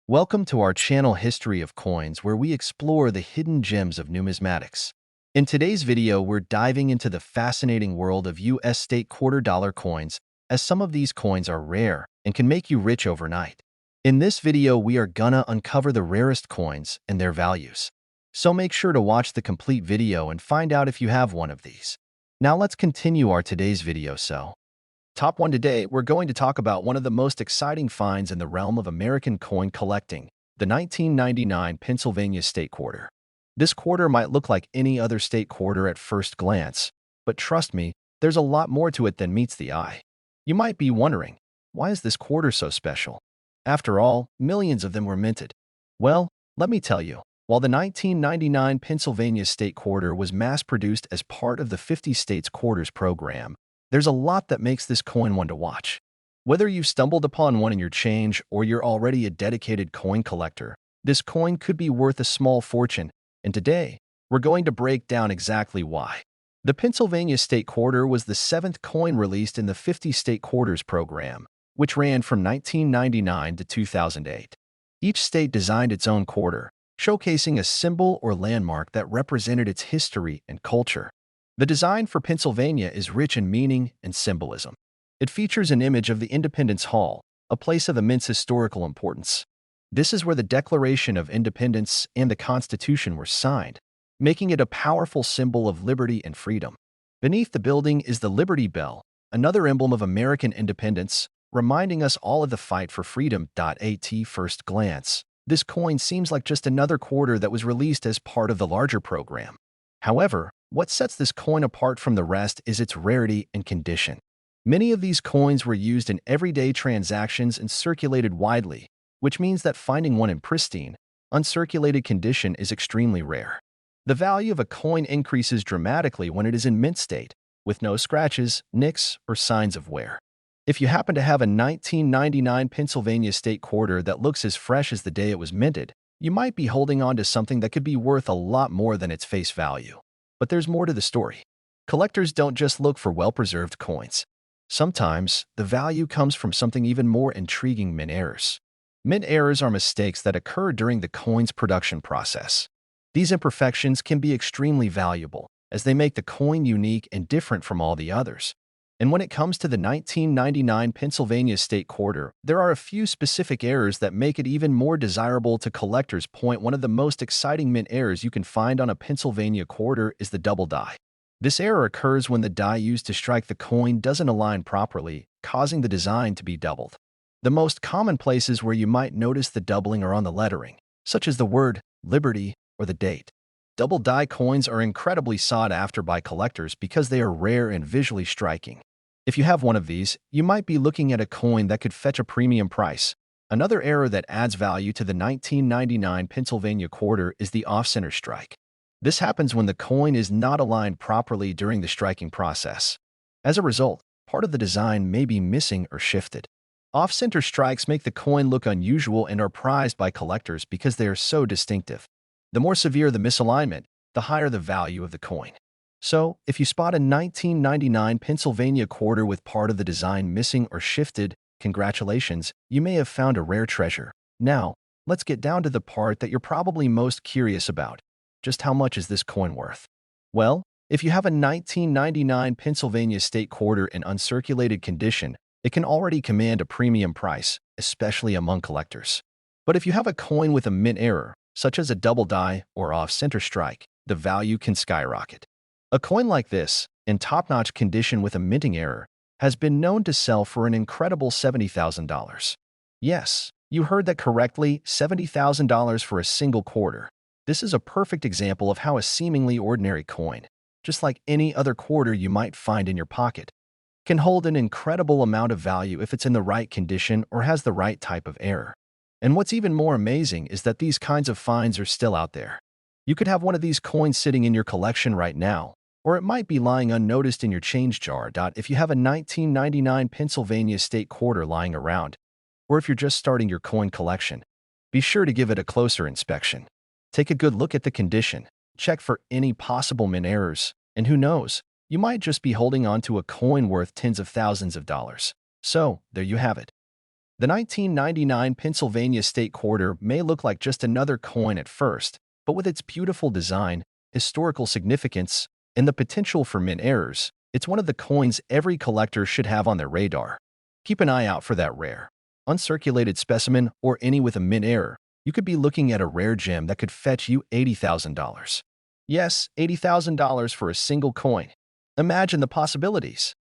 Welcome to our channel History of Coins, where we explore the hidden gems of numismatics. In today's video, we're diving into the fascinating world of U.S. state quarter dollar coins, as some of these coins are rare and can make you rich overnight. In this video, we are gonna uncover the rarest coins and their values. So make sure to watch the complete video and find out if you have one of these. Now let's continue our today's video. Top 1 today, we're going to talk about one of the most exciting finds in the realm of American coin collecting, the 1999 Pennsylvania State Quarter. This quarter might look like any other state quarter at first glance, but trust me, there's a lot more to it than meets the eye. You might be wondering, why is this quarter so special? After all, millions of them were minted. Well, let me tell you, while the 1999 Pennsylvania State Quarter was mass-produced as part of the 50 States Quarters program, there's a lot that makes this coin one to watch. Whether you've stumbled upon one in your change or you're already a dedicated coin collector, this coin could be worth a small fortune, and today, we're going to break down exactly why. The Pennsylvania State Quarter was the seventh coin released in the 50 State Quarters program, which ran from 1999 to 2008. Each state designed its own quarter, showcasing a symbol or landmark that represented its history and culture. The design for Pennsylvania is rich in meaning and symbolism. It features an image of the Independence Hall, a place of immense historical importance. This is where the Declaration of Independence and the Constitution were signed, making it a powerful symbol of liberty and freedom. Beneath the building is the Liberty Bell, another emblem of American independence, reminding us all of the fight for freedom. At first glance, this coin seems like just another quarter that was released as part of the larger program. However, what sets this coin apart from the rest is its rarity and condition. Many of these coins were used in everyday transactions and circulated widely, which means that finding one in pristine, uncirculated condition is extremely rare. The value of a coin increases dramatically when it is in mint state, with no scratches, nicks, or signs of wear. If you happen to have a 1999 Pennsylvania State Quarter that looks as fresh as the day it was minted, you might be holding on to something that could be worth a lot more than its face value. But there's more to the story. Collectors don't just look for well-preserved coins. Sometimes, the value comes from something even more intriguing: mint errors. Mint errors are mistakes that occur during the coin's production process. These imperfections can be extremely valuable, as they make the coin unique and different from all the others. And when it comes to the 1999 Pennsylvania State Quarter, there are a few specific errors that make it even more desirable to collectors. Point one of the most exciting mint errors you can find on a Pennsylvania quarter is the double die. This error occurs when the die used to strike the coin doesn't align properly, causing the design to be doubled. The most common places where you might notice the doubling are on the lettering, such as the word Liberty or the date. Double die coins are incredibly sought after by collectors because they are rare and visually striking. If you have one of these, you might be looking at a coin that could fetch a premium price. Another error that adds value to the 1999 Pennsylvania quarter is the off-center strike. This happens when the coin is not aligned properly during the striking process. As a result, part of the design may be missing or shifted. Off-center strikes make the coin look unusual and are prized by collectors because they are so distinctive. The more severe the misalignment, the higher the value of the coin. So, if you spot a 1999 Pennsylvania quarter with part of the design missing or shifted, congratulations, you may have found a rare treasure. Now, let's get down to the part that you're probably most curious about. Just how much is this coin worth? Well, if you have a 1999 Pennsylvania State Quarter in uncirculated condition, it can already command a premium price, especially among collectors. But if you have a coin with a mint error, such as a double die or off-center strike, the value can skyrocket. A coin like this, in top-notch condition with a minting error, has been known to sell for an incredible $70,000. Yes, you heard that correctly, $70,000 for a single quarter. This is a perfect example of how a seemingly ordinary coin, just like any other quarter you might find in your pocket, can hold an incredible amount of value if it's in the right condition or has the right type of error. And what's even more amazing is that these kinds of finds are still out there. You could have one of these coins sitting in your collection right now, or it might be lying unnoticed in your change jar. If you have a 1999 Pennsylvania State Quarter lying around, or if you're just starting your coin collection, be sure to give it a closer inspection. Take a good look at the condition, check for any possible mint errors, and who knows, you might just be holding on to a coin worth tens of thousands of dollars. So, there you have it. The 1999 Pennsylvania State Quarter may look like just another coin at first, but with its beautiful design, historical significance, and the potential for mint errors, it's one of the coins every collector should have on their radar. Keep an eye out for that rare, uncirculated specimen or any with a mint error. You could be looking at a rare gem that could fetch you $80,000. Yes, $80,000 for a single coin. Imagine the possibilities.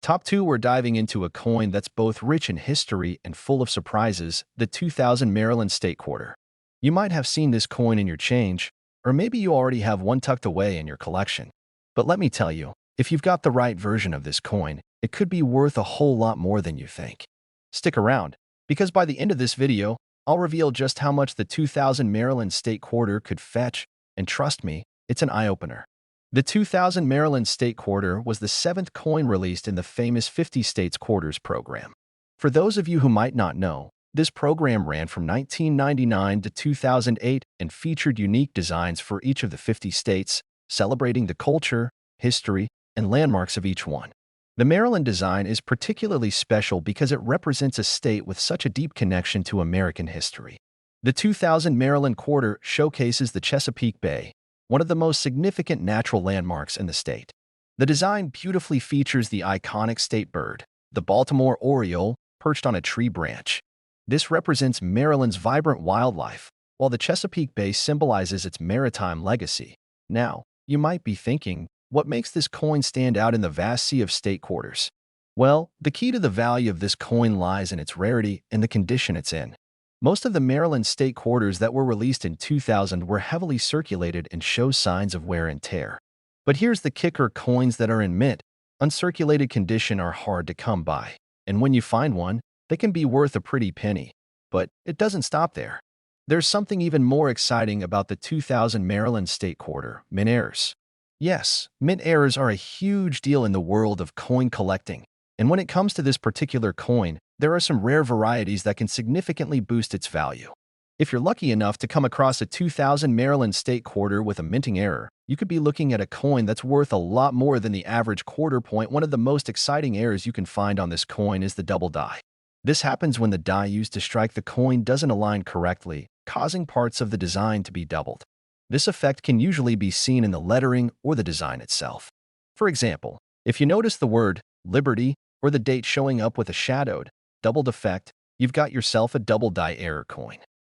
Top 2, we're diving into a coin that's both rich in history and full of surprises, the 2000 Maryland State Quarter. You might have seen this coin in your change, or maybe you already have one tucked away in your collection. But let me tell you, if you've got the right version of this coin, it could be worth a whole lot more than you think. Stick around, because by the end of this video, I'll reveal just how much the 2000 Maryland State Quarter could fetch, and trust me, it's an eye-opener. The 2000 Maryland State Quarter was the 7th coin released in the famous 50 States Quarters program. For those of you who might not know, this program ran from 1999 to 2008 and featured unique designs for each of the 50 states, celebrating the culture, history, and landmarks of each one. The Maryland design is particularly special because it represents a state with such a deep connection to American history. The 2000 Maryland Quarter showcases the Chesapeake Bay, one of the most significant natural landmarks in the state. The design beautifully features the iconic state bird, the Baltimore Oriole, perched on a tree branch. This represents Maryland's vibrant wildlife, while the Chesapeake Bay symbolizes its maritime legacy. Now, you might be thinking, what makes this coin stand out in the vast sea of state quarters? Well, the key to the value of this coin lies in its rarity and the condition it's in. Most of the Maryland state quarters that were released in 2000 were heavily circulated and show signs of wear and tear. But here's the kicker: coins that are in mint, uncirculated condition are hard to come by. And when you find one, they can be worth a pretty penny. But it doesn't stop there. There's something even more exciting about the 2000 Maryland State Quarter, mint errors. Yes, mint errors are a huge deal in the world of coin collecting. And when it comes to this particular coin, there are some rare varieties that can significantly boost its value. If you're lucky enough to come across a 2000 Maryland State Quarter with a minting error, you could be looking at a coin that's worth a lot more than the average quarter point. One of the most exciting errors you can find on this coin is the double die. This happens when the die used to strike the coin doesn't align correctly, causing parts of the design to be doubled. This effect can usually be seen in the lettering or the design itself. For example, if you notice the word Liberty or the date showing up with a shadowed, doubled effect, you've got yourself a double die error coin.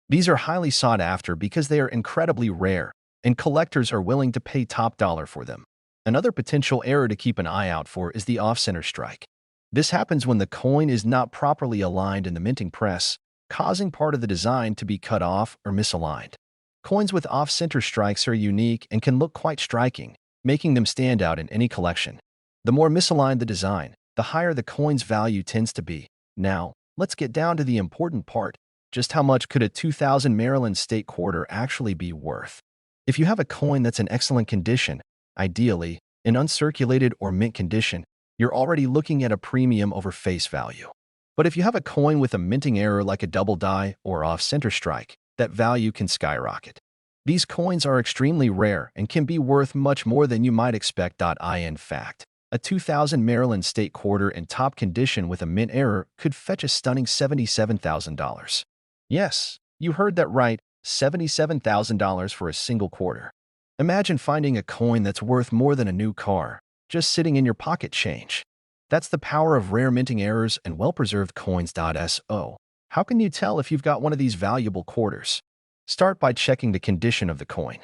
These are highly sought after because they are incredibly rare, and collectors are willing to pay top dollar for them. Another potential error to keep an eye out for is the off-center strike. This happens when the coin is not properly aligned in the minting press, causing part of the design to be cut off or misaligned. Coins with off-center strikes are unique and can look quite striking, making them stand out in any collection. The more misaligned the design, the higher the coin's value tends to be. Now, let's get down to the important part. Just how much could a 2000 Maryland State Quarter actually be worth? If you have a coin that's in excellent condition, ideally in uncirculated or mint condition, you're already looking at a premium over face value. But if you have a coin with a minting error like a double die or off-center strike, that value can skyrocket. These coins are extremely rare and can be worth much more than you might expect. In fact, a 2000 Maryland State Quarter in top condition with a mint error could fetch a stunning $77,000. Yes, you heard that right, $77,000 for a single quarter. Imagine finding a coin that's worth more than a new car, just sitting in your pocket change. That's the power of rare minting errors and well-preserved coins. So, how can you tell if you've got one of these valuable quarters? Start by checking the condition of the coin.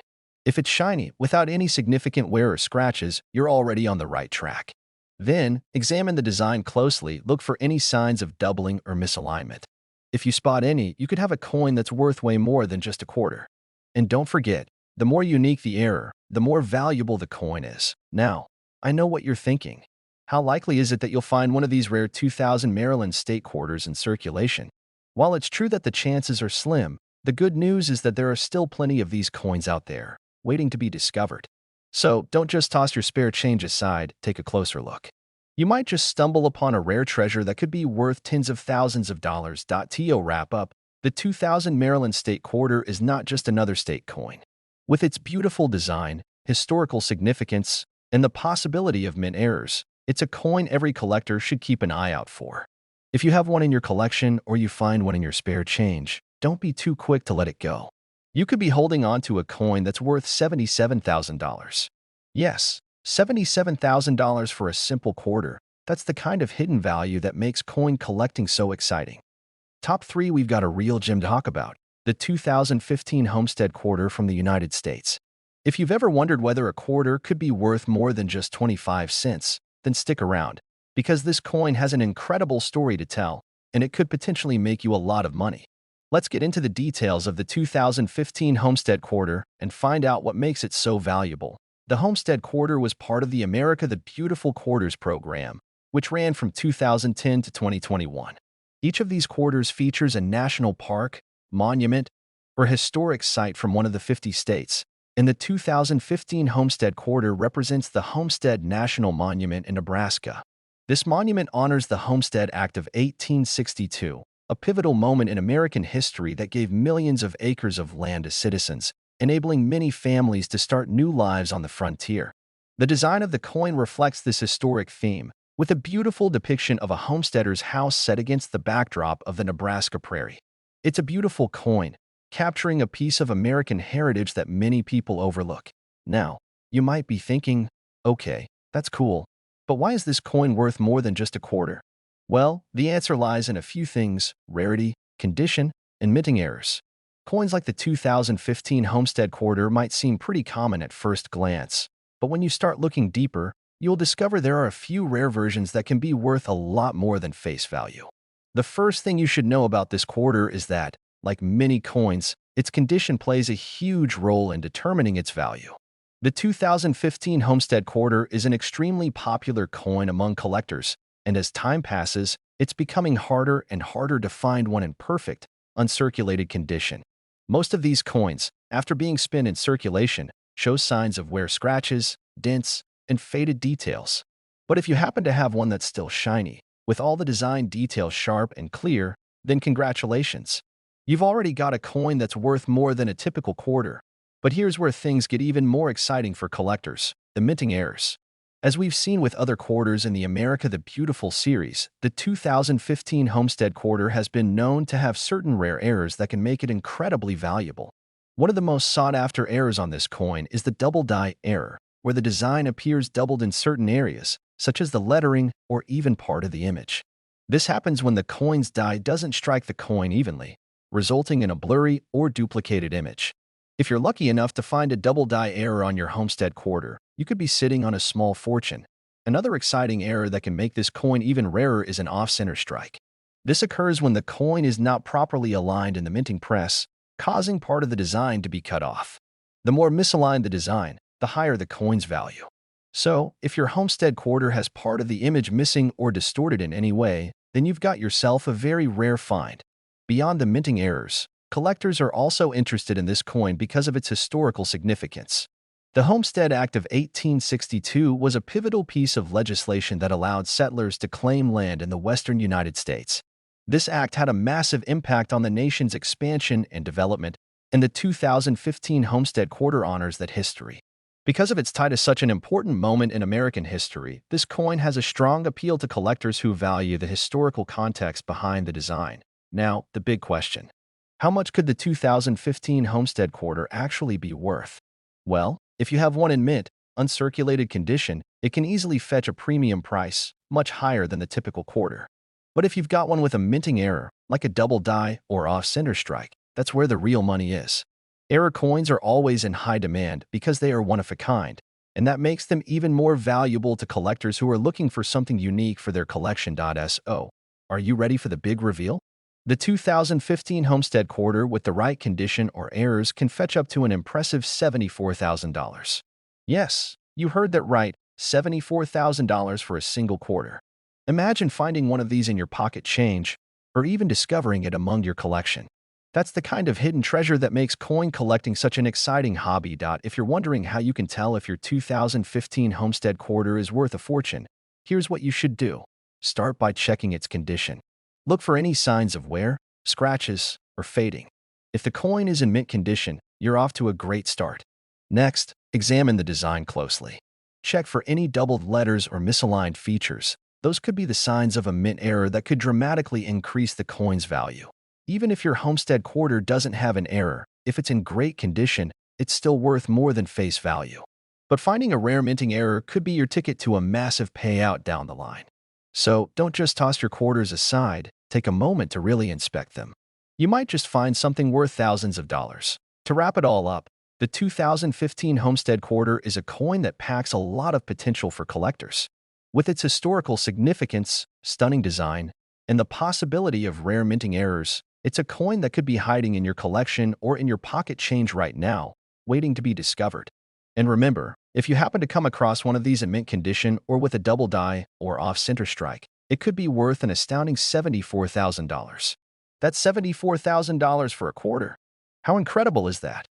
If it's shiny, without any significant wear or scratches, you're already on the right track. Then, examine the design closely. Look for any signs of doubling or misalignment. If you spot any, you could have a coin that's worth way more than just a quarter. And don't forget, the more unique the error, the more valuable the coin is. Now, I know what you're thinking. How likely is it that you'll find one of these rare 2000 Maryland State Quarters in circulation? While it's true that the chances are slim, the good news is that there are still plenty of these coins out there, waiting to be discovered. So don't just toss your spare change aside, take a closer look. You might just stumble upon a rare treasure that could be worth tens of thousands of dollars. To wrap up, the 2000 Maryland State Quarter is not just another state coin. With its beautiful design, historical significance, and the possibility of mint errors, it's a coin every collector should keep an eye out for. If you have one in your collection or you find one in your spare change, don't be too quick to let it go. You could be holding on to a coin that's worth $77,000. Yes, $77,000 for a simple quarter. That's the kind of hidden value that makes coin collecting so exciting. Top 3, we've got a real gem to talk about: the 2015 Homestead quarter from the United States. If you've ever wondered whether a quarter could be worth more than just 25 cents, then stick around, because this coin has an incredible story to tell, and it could potentially make you a lot of money. Let's get into the details of the 2015 Homestead quarter and find out what makes it so valuable. The Homestead quarter was part of the America the Beautiful Quarters program, which ran from 2010 to 2021. Each of these quarters features a national park, monument, or historic site from one of the 50 states, and the 2015 Homestead quarter represents the Homestead National Monument in Nebraska. This monument honors the Homestead Act of 1862, a pivotal moment in American history that gave millions of acres of land to citizens, enabling many families to start new lives on the frontier. The design of the coin reflects this historic theme, with a beautiful depiction of a homesteader's house set against the backdrop of the Nebraska prairie. It's a beautiful coin, capturing a piece of American heritage that many people overlook. Now, you might be thinking, okay, that's cool, but why is this coin worth more than just a quarter? Well, the answer lies in a few things: rarity, condition, and minting errors. Coins like the 2015 Homestead quarter might seem pretty common at first glance, but when you start looking deeper, you'll discover there are a few rare versions that can be worth a lot more than face value. The first thing you should know about this quarter is that, like many coins, its condition plays a huge role in determining its value. The 2015 Homestead quarter is an extremely popular coin among collectors, and as time passes, it's becoming harder and harder to find one in perfect, uncirculated condition. Most of these coins, after being spent in circulation, show signs of wear, scratches, dents, and faded details. But if you happen to have one that's still shiny, with all the design details sharp and clear, then congratulations. You've already got a coin that's worth more than a typical quarter. But here's where things get even more exciting for collectors: the minting errors. As we've seen with other quarters in the America the Beautiful series, the 2015 Homestead quarter has been known to have certain rare errors that can make it incredibly valuable. One of the most sought-after errors on this coin is the double die error, where the design appears doubled in certain areas, such as the lettering or even part of the image. This happens when the coin's die doesn't strike the coin evenly, resulting in a blurry or duplicated image. If you're lucky enough to find a double die error on your Homestead quarter, you could be sitting on a small fortune. Another exciting error that can make this coin even rarer is an off-center strike. This occurs when the coin is not properly aligned in the minting press, causing part of the design to be cut off. The more misaligned the design, the higher the coin's value. So, if your Homestead quarter has part of the image missing or distorted in any way, then you've got yourself a very rare find. Beyond the minting errors, collectors are also interested in this coin because of its historical significance. The Homestead Act of 1862 was a pivotal piece of legislation that allowed settlers to claim land in the western United States. This act had a massive impact on the nation's expansion and development, and the 2015 Homestead quarter honors that history. Because of its tie to such an important moment in American history, this coin has a strong appeal to collectors who value the historical context behind the design. Now, the big question: how much could the 2015 Homestead quarter actually be worth? Well, if you have one in mint, uncirculated condition, it can easily fetch a premium price, much higher than the typical quarter. But if you've got one with a minting error, like a double die or off-center strike, that's where the real money is. Error coins are always in high demand because they are one of a kind, and that makes them even more valuable to collectors who are looking for something unique for their collection. So, are you ready for the big reveal? The 2015 Homestead quarter with the right condition or errors can fetch up to an impressive $74,000. Yes, you heard that right, $74,000 for a single quarter. Imagine finding one of these in your pocket change, or even discovering it among your collection. That's the kind of hidden treasure that makes coin collecting such an exciting hobby. If you're wondering how you can tell if your 2015 Homestead quarter is worth a fortune, here's what you should do. Start by checking its condition. Look for any signs of wear, scratches, or fading. If the coin is in mint condition, you're off to a great start. Next, examine the design closely. Check for any doubled letters or misaligned features, Those could be the signs of a mint error that could dramatically increase the coin's value. Even if your Homestead quarter doesn't have an error, if it's in great condition, it's still worth more than face value. But finding a rare minting error could be your ticket to a massive payout down the line. So don't just toss your quarters aside, take a moment to really inspect them. You might just find something worth thousands of dollars. To wrap it all up, the 2015 Homestead quarter is a coin that packs a lot of potential for collectors. With its historical significance, stunning design, and the possibility of rare minting errors, it's a coin that could be hiding in your collection or in your pocket change right now, waiting to be discovered. And remember, if you happen to come across one of these in mint condition or with a double die or off-center strike, it could be worth an astounding $74,000. That's $74,000 for a quarter. How incredible is that?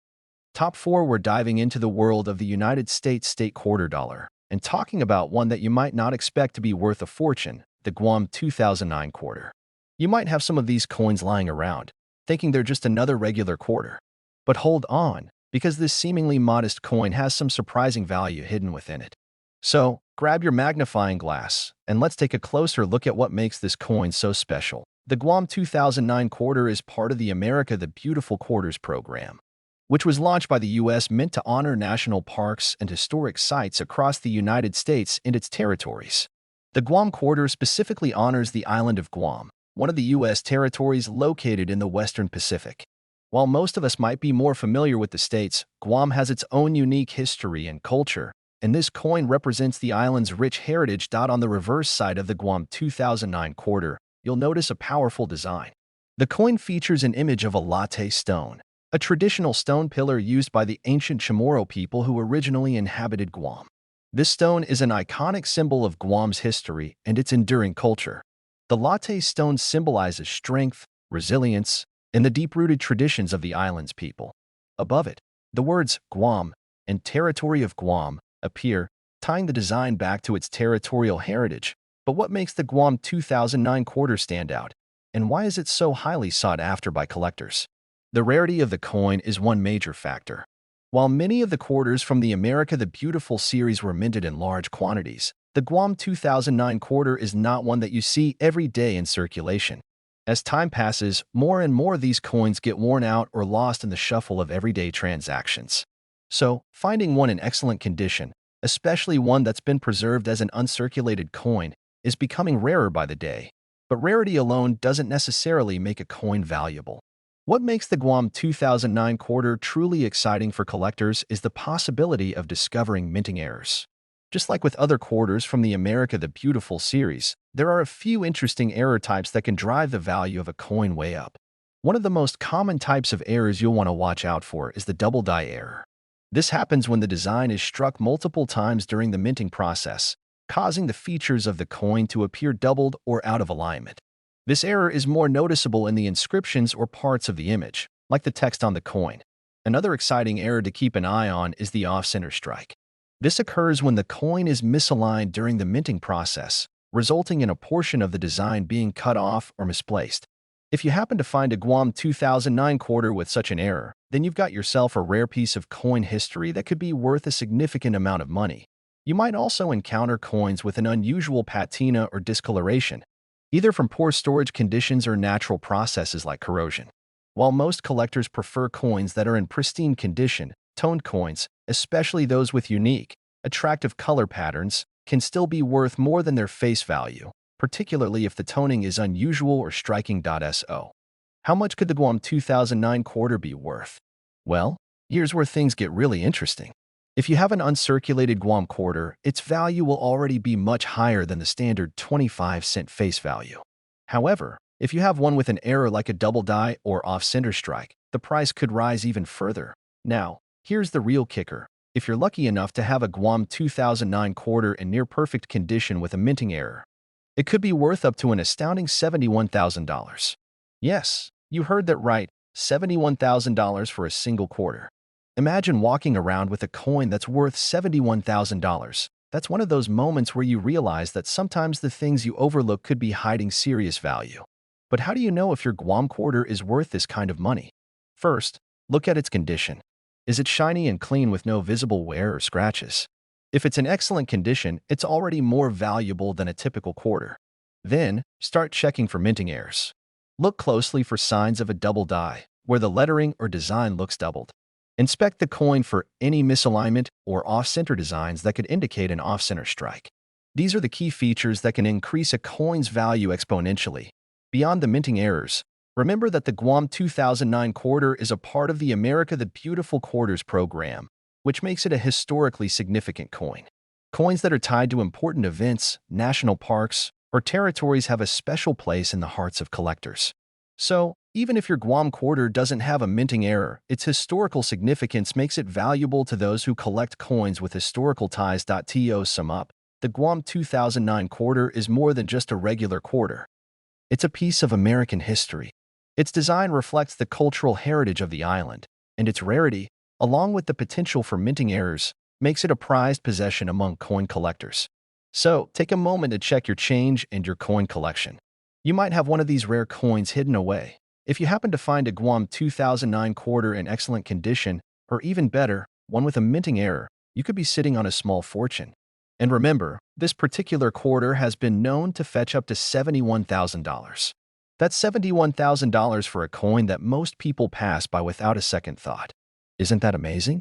Top 4, we're diving into the world of the United States state quarter dollar and talking about one that you might not expect to be worth a fortune, the Guam 2009 quarter. You might have some of these coins lying around, thinking they're just another regular quarter. But hold on, because this seemingly modest coin has some surprising value hidden within it. So, grab your magnifying glass, and let's take a closer look at what makes this coin so special. The Guam 2009 quarter is part of the America the Beautiful Quarters program, which was launched by the U.S. Mint to honor national parks and historic sites across the United States and its territories. The Guam quarter specifically honors the island of Guam, one of the U.S. territories located in the Western Pacific. While most of us might be more familiar with the states, Guam has its own unique history and culture, and this coin represents the island's rich heritage. On the reverse side of the Guam 2009 quarter, you'll notice a powerful design. The coin features an image of a latte stone, a traditional stone pillar used by the ancient Chamorro people who originally inhabited Guam. This stone is an iconic symbol of Guam's history and its enduring culture. The latte stone symbolizes strength, resilience, and the deep-rooted traditions of the island's people. Above it, the words Guam and Territory of Guam appear, tying the design back to its territorial heritage. But what makes the Guam 2009 quarter stand out? And why is it so highly sought after by collectors? The rarity of the coin is one major factor. While many of the quarters from the America the Beautiful series were minted in large quantities, the Guam 2009 quarter is not one that you see every day in circulation. As time passes, more and more of these coins get worn out or lost in the shuffle of everyday transactions. So, finding one in excellent condition, especially one that's been preserved as an uncirculated coin, is becoming rarer by the day. But rarity alone doesn't necessarily make a coin valuable. What makes the Guam 2009 quarter truly exciting for collectors is the possibility of discovering minting errors. Just like with other quarters from the America the Beautiful series, there are a few interesting error types that can drive the value of a coin way up. One of the most common types of errors you'll want to watch out for is the double die error. This happens when the design is struck multiple times during the minting process, causing the features of the coin to appear doubled or out of alignment. This error is more noticeable in the inscriptions or parts of the image, like the text on the coin. Another exciting error to keep an eye on is the off-center strike. This occurs when the coin is misaligned during the minting process, resulting in a portion of the design being cut off or misplaced. If you happen to find a Guam 2009 quarter with such an error, then you've got yourself a rare piece of coin history that could be worth a significant amount of money. You might also encounter coins with an unusual patina or discoloration, either from poor storage conditions or natural processes like corrosion. While most collectors prefer coins that are in pristine condition, toned coins, especially those with unique, attractive color patterns, can still be worth more than their face value, particularly if the toning is unusual or striking. So, how much could the Guam 2009 quarter be worth? Well, here's where things get really interesting. If you have an uncirculated Guam quarter, its value will already be much higher than the standard 25-cent face value. However, if you have one with an error like a double die or off-center strike, the price could rise even further. Now, here's the real kicker. If you're lucky enough to have a Guam 2009 quarter in near-perfect condition with a minting error, it could be worth up to an astounding $71,000. Yes, you heard that right, $71,000 for a single quarter. Imagine walking around with a coin that's worth $71,000. That's one of those moments where you realize that sometimes the things you overlook could be hiding serious value. But how do you know if your Guam quarter is worth this kind of money? First, look at its condition. Is it shiny and clean with no visible wear or scratches? If it's in excellent condition, it's already more valuable than a typical quarter. Then, start checking for minting errors. Look closely for signs of a double die, where the lettering or design looks doubled. Inspect the coin for any misalignment or off-center designs that could indicate an off-center strike. These are the key features that can increase a coin's value exponentially. Beyond the minting errors, remember that the Guam 2009 quarter is a part of the America the Beautiful Quarters program, which makes it a historically significant coin. Coins that are tied to important events, national parks, or territories have a special place in the hearts of collectors. So, even if your Guam quarter doesn't have a minting error, its historical significance makes it valuable to those who collect coins with historical ties. To sum up, the Guam 2009 quarter is more than just a regular quarter. It's a piece of American history. Its design reflects the cultural heritage of the island, and its rarity, along with the potential for minting errors, makes it a prized possession among coin collectors. So, take a moment to check your change and your coin collection. You might have one of these rare coins hidden away. If you happen to find a Guam 2009 quarter in excellent condition, or even better, one with a minting error, you could be sitting on a small fortune. And remember, this particular quarter has been known to fetch up to $71,000. That's $71,000 for a coin that most people pass by without a second thought. Isn't that amazing?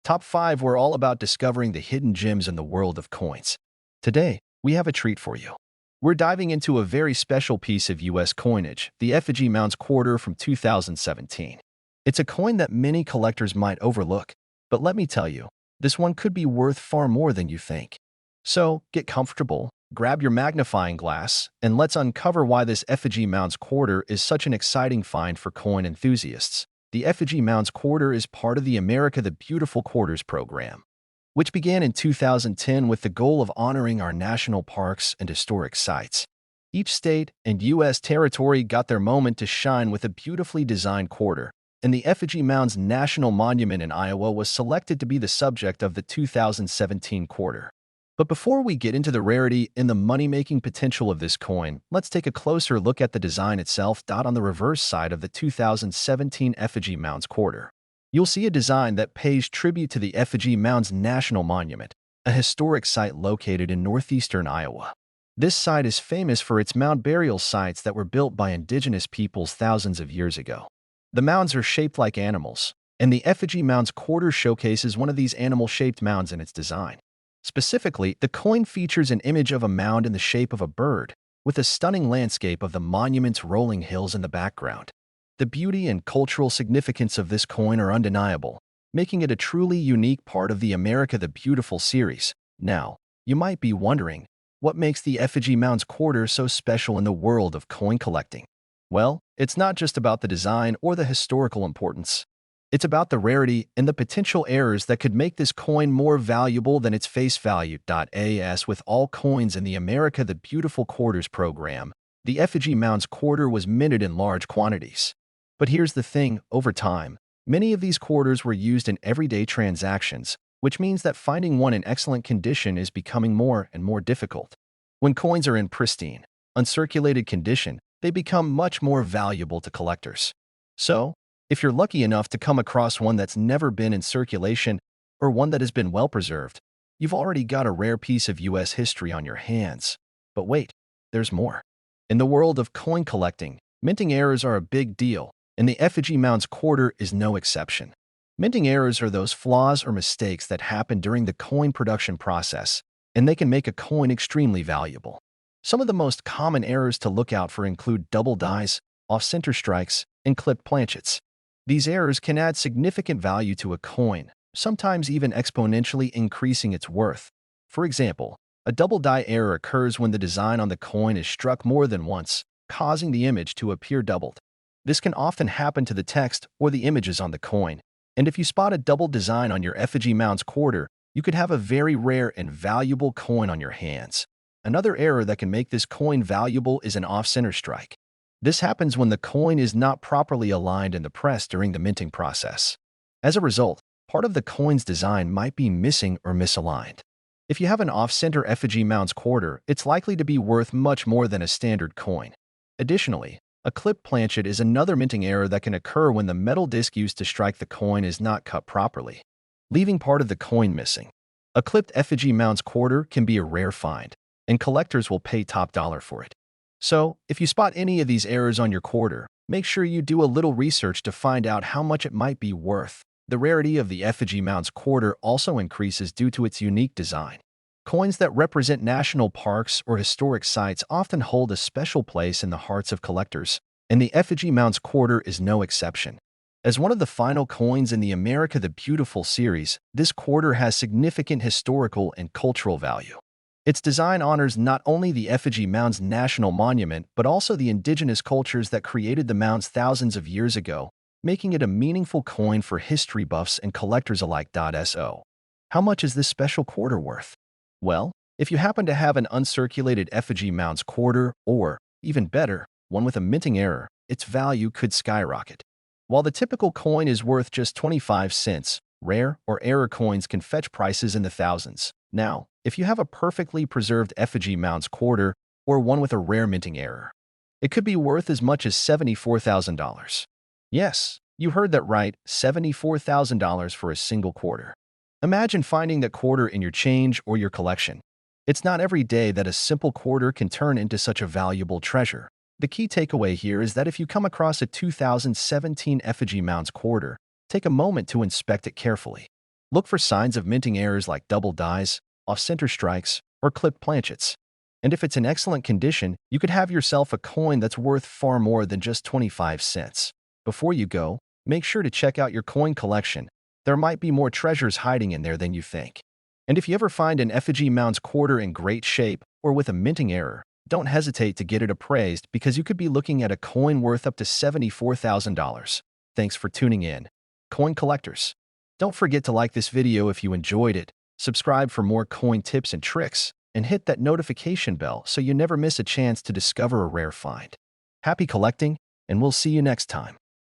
Top 5, we're all about discovering the hidden gems in the world of coins. Today, we have a treat for you. We're diving into a very special piece of U.S. coinage, the Effigy Mounds quarter from 2017. It's a coin that many collectors might overlook, but let me tell you, this one could be worth far more than you think. So, get comfortable, grab your magnifying glass, and let's uncover why this Effigy Mounds quarter is such an exciting find for coin enthusiasts. The Effigy Mounds quarter is part of the America the Beautiful Quarters program, which began in 2010 with the goal of honoring our national parks and historic sites. Each state and U.S. territory got their moment to shine with a beautifully designed quarter, and the Effigy Mounds National Monument in Iowa was selected to be the subject of the 2017 quarter. But before we get into the rarity and the money-making potential of this coin, let's take a closer look at the design itself. On the reverse side of the 2017 Effigy Mounds quarter, you'll see a design that pays tribute to the Effigy Mounds National Monument, a historic site located in northeastern Iowa. This site is famous for its mound burial sites that were built by indigenous peoples thousands of years ago. The mounds are shaped like animals, and the Effigy Mounds quarter showcases one of these animal-shaped mounds in its design. Specifically, the coin features an image of a mound in the shape of a bird, with a stunning landscape of the monument's rolling hills in the background. The beauty and cultural significance of this coin are undeniable, making it a truly unique part of the America the Beautiful series. Now, you might be wondering, what makes the Effigy Mounds quarter so special in the world of coin collecting? Well, it's not just about the design or the historical importance. It's about the rarity and the potential errors that could make this coin more valuable than its face value. As with all coins in the America the Beautiful Quarters program, the Effigy Mounds quarter was minted in large quantities. But here's the thing, over time, many of these quarters were used in everyday transactions, which means that finding one in excellent condition is becoming more and more difficult. When coins are in pristine, uncirculated condition, they become much more valuable to collectors. So, if you're lucky enough to come across one that's never been in circulation or one that has been well preserved, you've already got a rare piece of U.S. history on your hands. But wait, there's more. In the world of coin collecting, minting errors are a big deal, and the Effigy Mounds quarter is no exception. Minting errors are those flaws or mistakes that happen during the coin production process, and they can make a coin extremely valuable. Some of the most common errors to look out for include double dies, off-center strikes, and clipped planchets. These errors can add significant value to a coin, sometimes even exponentially increasing its worth. For example, a double die error occurs when the design on the coin is struck more than once, causing the image to appear doubled. This can often happen to the text or the images on the coin, and if you spot a double design on your Effigy Mounds quarter, you could have a very rare and valuable coin on your hands. Another error that can make this coin valuable is an off-center strike. This happens when the coin is not properly aligned in the press during the minting process. As a result, part of the coin's design might be missing or misaligned. If you have an off-center Effigy Mounds quarter, it's likely to be worth much more than a standard coin. Additionally, a clipped planchet is another minting error that can occur when the metal disc used to strike the coin is not cut properly, leaving part of the coin missing. A clipped Effigy Mounds quarter can be a rare find, and collectors will pay top dollar for it. So, if you spot any of these errors on your quarter, make sure you do a little research to find out how much it might be worth. The rarity of the Effigy Mounds quarter also increases due to its unique design. Coins that represent national parks or historic sites often hold a special place in the hearts of collectors, and the Effigy Mounds quarter is no exception. As one of the final coins in the America the Beautiful series, this quarter has significant historical and cultural value. Its design honors not only the Effigy Mounds National Monument, but also the indigenous cultures that created the mounds thousands of years ago, making it a meaningful coin for history buffs and collectors alike. So, how much is this special quarter worth? Well, if you happen to have an uncirculated Effigy Mounds quarter, or, even better, one with a minting error, its value could skyrocket. While the typical coin is worth just 25 cents, rare or error coins can fetch prices in the thousands. Now, if you have a perfectly preserved Effigy Mounds quarter or one with a rare minting error, it could be worth as much as $74,000. Yes, you heard that right, $74,000 for a single quarter. Imagine finding that quarter in your change or your collection. It's not every day that a simple quarter can turn into such a valuable treasure. The key takeaway here is that if you come across a 2017 Effigy Mounds quarter, take a moment to inspect it carefully. Look for signs of minting errors like double dies, off-center strikes, or clipped planchets. And if it's in excellent condition, you could have yourself a coin that's worth far more than just 25 cents. Before you go, make sure to check out your coin collection. There might be more treasures hiding in there than you think. And if you ever find an Effigy Mounds quarter in great shape or with a minting error, don't hesitate to get it appraised because you could be looking at a coin worth up to $74,000. Thanks for tuning in, coin collectors. Don't forget to like this video if you enjoyed it, subscribe for more coin tips and tricks, and hit that notification bell so you never miss a chance to discover a rare find. Happy collecting, and we'll see you next time.